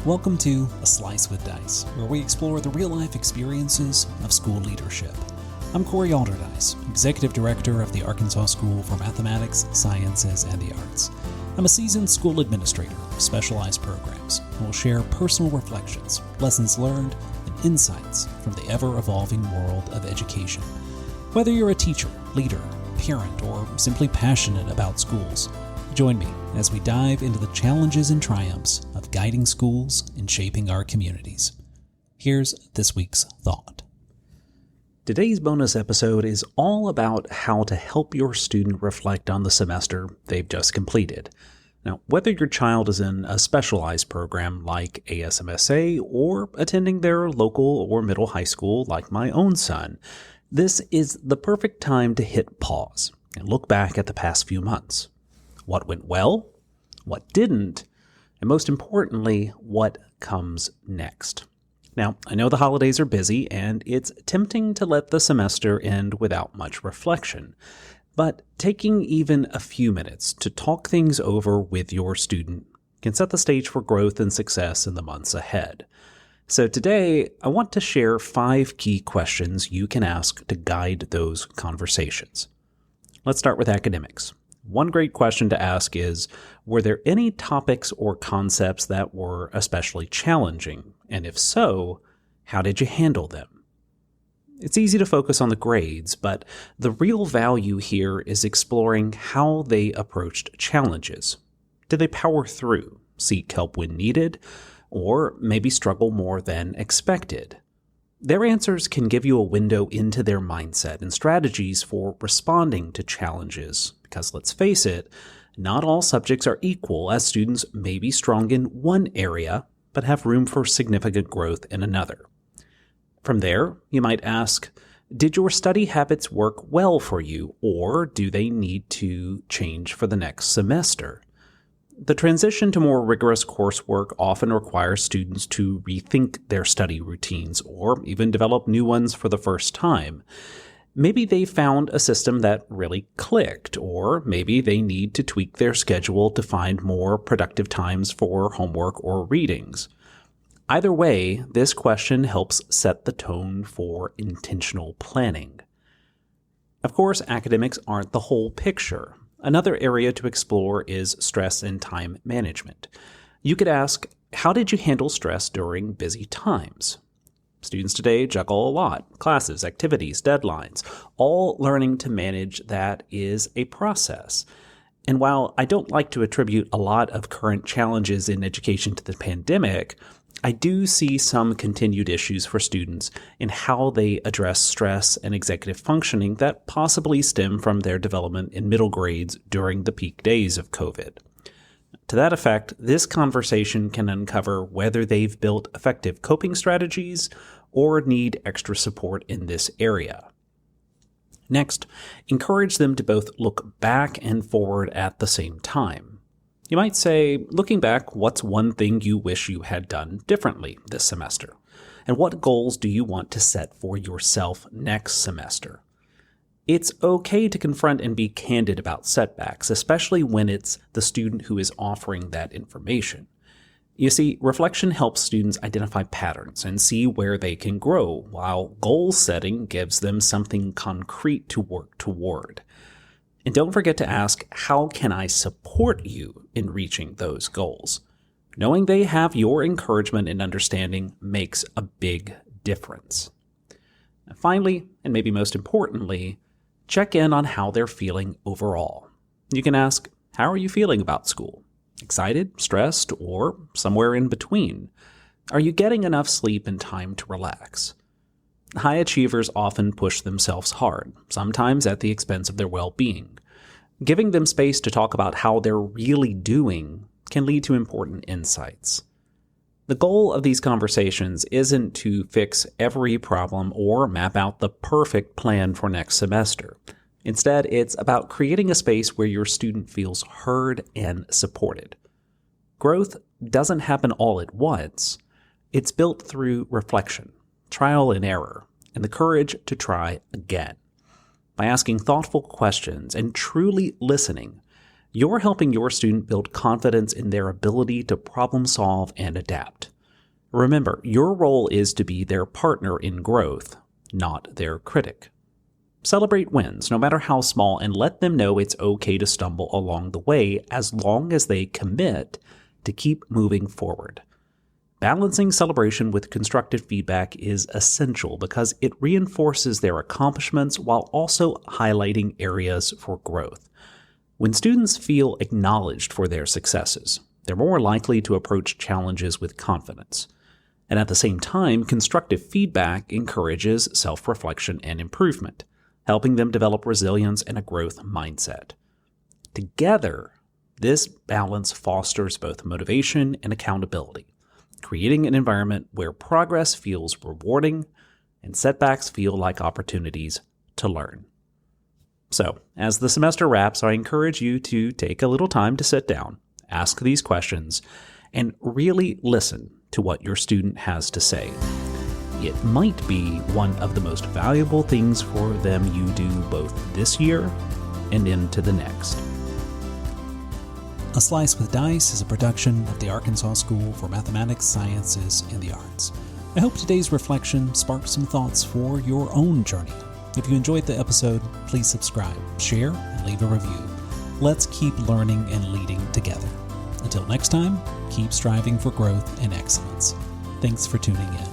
Welcome to A Slice with Dice, where we explore the real-life experiences of school leadership. I'm Corey Alderdice, Executive Director of the Arkansas School for Mathematics, Sciences, and the Arts. I'm a seasoned school administrator of specialized programs and will share personal reflections, lessons learned, and insights from the ever-evolving world of education. Whether you're a teacher, leader, parent, or simply passionate about schools, join me as we dive into the challenges and triumphs of guiding schools and shaping our communities. Here's this week's thought. Today's bonus episode is all about how to help your student reflect on the semester they've just completed. Now, whether your child is in a specialized program like ASMSA or attending their local or middle high school like my own son, this is the perfect time to hit pause and look back at the past few months. What went well, what didn't, and most importantly, what comes next. Now, I know the holidays are busy, and it's tempting to let the semester end without much reflection, but taking even a few minutes to talk things over with your student can set the stage for growth and success in the months ahead. So today, I want to share 5 key questions you can ask to guide those conversations. Let's start with academics. One great question to ask is, were there any topics or concepts that were especially challenging? And if so, how did you handle them? It's easy to focus on the grades, but the real value here is exploring how they approached challenges. Did they power through, seek help when needed, or maybe struggle more than expected? Their answers can give you a window into their mindset and strategies for responding to challenges, because let's face it, not all subjects are equal, as students may be strong in one area, but have room for significant growth in another. From there, you might ask, did your study habits work well for you, or do they need to change for the next semester? The transition to more rigorous coursework often requires students to rethink their study routines or even develop new ones for the first time. Maybe they found a system that really clicked, or maybe they need to tweak their schedule to find more productive times for homework or readings. Either way, this question helps set the tone for intentional planning. Of course, academics aren't the whole picture. Another area to explore is stress and time management. You could ask, how did you handle stress during busy times? Students today juggle a lot: classes, activities, deadlines. All learning to manage that is a process. And while I don't like to attribute a lot of current challenges in education to the pandemic, I do see some continued issues for students in how they address stress and executive functioning that possibly stem from their development in middle grades during the peak days of COVID. To that effect, this conversation can uncover whether they've built effective coping strategies or need extra support in this area. Next, encourage them to both look back and forward at the same time. You might say, looking back, what's one thing you wish you had done differently this semester? And what goals do you want to set for yourself next semester? It's okay to confront and be candid about setbacks, especially when it's the student who is offering that information. You see, reflection helps students identify patterns and see where they can grow, while goal setting gives them something concrete to work toward. And don't forget to ask, how can I support you in reaching those goals? Knowing they have your encouragement and understanding makes a big difference. And finally, and maybe most importantly, check in on how they're feeling overall. You can ask, how are you feeling about school? Excited, stressed, or somewhere in between? Are you getting enough sleep and time to relax? High achievers often push themselves hard, sometimes at the expense of their well-being. Giving them space to talk about how they're really doing can lead to important insights. The goal of these conversations isn't to fix every problem or map out the perfect plan for next semester. Instead, it's about creating a space where your student feels heard and supported. Growth doesn't happen all at once. It's built through reflection, trial and error, and the courage to try again. By asking thoughtful questions and truly listening, you're helping your student build confidence in their ability to problem solve and adapt. Remember, your role is to be their partner in growth, not their critic. Celebrate wins, no matter how small, and let them know it's okay to stumble along the way as long as they commit to keep moving forward. Balancing celebration with constructive feedback is essential because it reinforces their accomplishments while also highlighting areas for growth. When students feel acknowledged for their successes, they're more likely to approach challenges with confidence. And at the same time, constructive feedback encourages self-reflection and improvement, helping them develop resilience and a growth mindset. Together, this balance fosters both motivation and accountability, creating an environment where progress feels rewarding and setbacks feel like opportunities to learn. So, as the semester wraps, I encourage you to take a little time to sit down, ask these questions, and really listen to what your student has to say. It might be one of the most valuable things for them you do both this year and into the next. A Slice with Dice is a production of the Arkansas School for Mathematics, Sciences, and the Arts. I hope today's reflection sparked some thoughts for your own journey. If you enjoyed the episode, please subscribe, share, and leave a review. Let's keep learning and leading together. Until next time, keep striving for growth and excellence. Thanks for tuning in.